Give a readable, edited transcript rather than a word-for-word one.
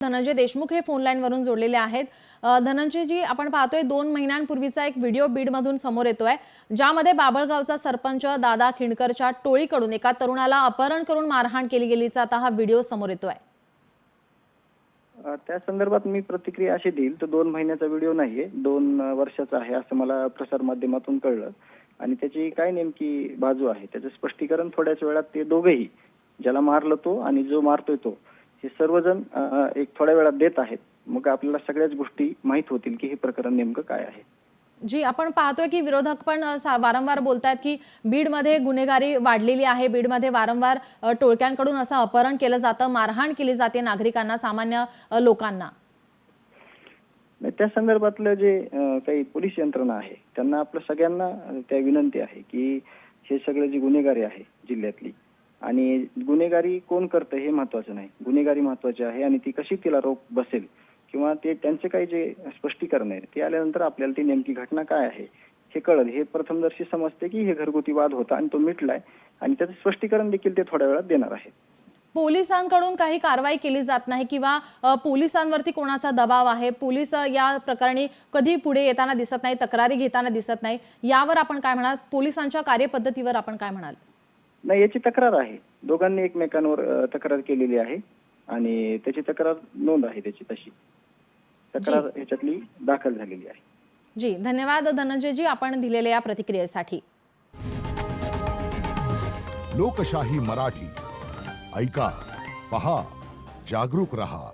धनंजय देशमुख हे phone line वरून जोडलेले आहेत। धनंजय जी, आपण पाहतोय 2 महिन्यांपूर्वीचा एक व्हिडिओ बीडमधून समोर येतोय, ज्यामध्ये बाबळगावचा सरपंच दादा खिंडकरच्या टोळीकडून एका तरुणाला अपहरण करून मारहाण केली गेल्याचा आता हा व्हिडिओ समोर येतोय। त्या संदर्भात मी प्रतिक्रिया अशी देईल, तो 2 महिन्याचा व्हिडिओ नाहीये, 2 वर्षाचा आहे असं मला प्रसार माध्यमातून कळलं आणि त्याची काय नेमकी बाजू आहे त्याचं स्पष्टीकरण थोड्याच वेळात ते दोघेही, ज्याला मारलं तो आणि जो मारतोय तो, हे सर्वजण एक थोड्या वेळात देत आहेत। मग आपल्याला सगळ्याच गोष्टी माहित होतील की हे प्रकरण नेमकं काय आहे। जी, आपण पाहतोय की विरोधक पण वारंवार बोलतात की बीडमध्ये गुन्हेगारी वाढलेली आहे, बीडमध्ये वारंवार टोळक्यांकडून असं अपहरण केलं जातं, मारहाण केली जाते नागरिकांना, सामान्य लोकांना। त्या संदर्भातलं जे काही पोलीस यंत्रणा आहे त्यांना आपल्या सगळ्यांना त्या विनंती आहे की हे सगळे जे गुन्हेगारी आहे जिल्ह्यातली, आणि गुन्हेगारी कोण करतं हे महत्त्वाचं नाही, गुन्हेगारी महत्त्वाची आहे आणि ती कशी तिला रोख बसेल किंवा ते त्यांचे काही जे स्पष्टीकरण आहे ते आल्यानंतर आपल्याला ती नेमकी घटना काय आहे हे कळेल। हे प्रथमदर्शी समजते की हे घरगुती वाद होता आणि तो मिटलाय आणि त्याचं स्पष्टीकरण देखील ते थोड्या वेळात देणार आहेत। पोलिसांकडून काही कारवाई केली जात नाही किंवा पोलिसांवरती कोणाचा दबाव आहे, पोलीस या प्रकरणी कधी पुढे येताना दिसत नाही, तक्रारी घेताना दिसत नाही, यावर आपण काय म्हणाल? पोलिसांच्या कार्यपद्धतीवर आपण काय म्हणाल? नाही, याची तक्रार आहे, दोघांनी एकमेकांवर तक्रार केलेली आहे आणि त्याची तक्रार नोंद आहे, त्याची तशी तक्रार ह्याच्यातली दाखल झालेली आहे। जी, धन्यवाद धनंजय जी, आपण दिलेल्या या प्रतिक्रियेसाठी। लोकशाही मराठी ऐका, पहा, जागरूक रहा।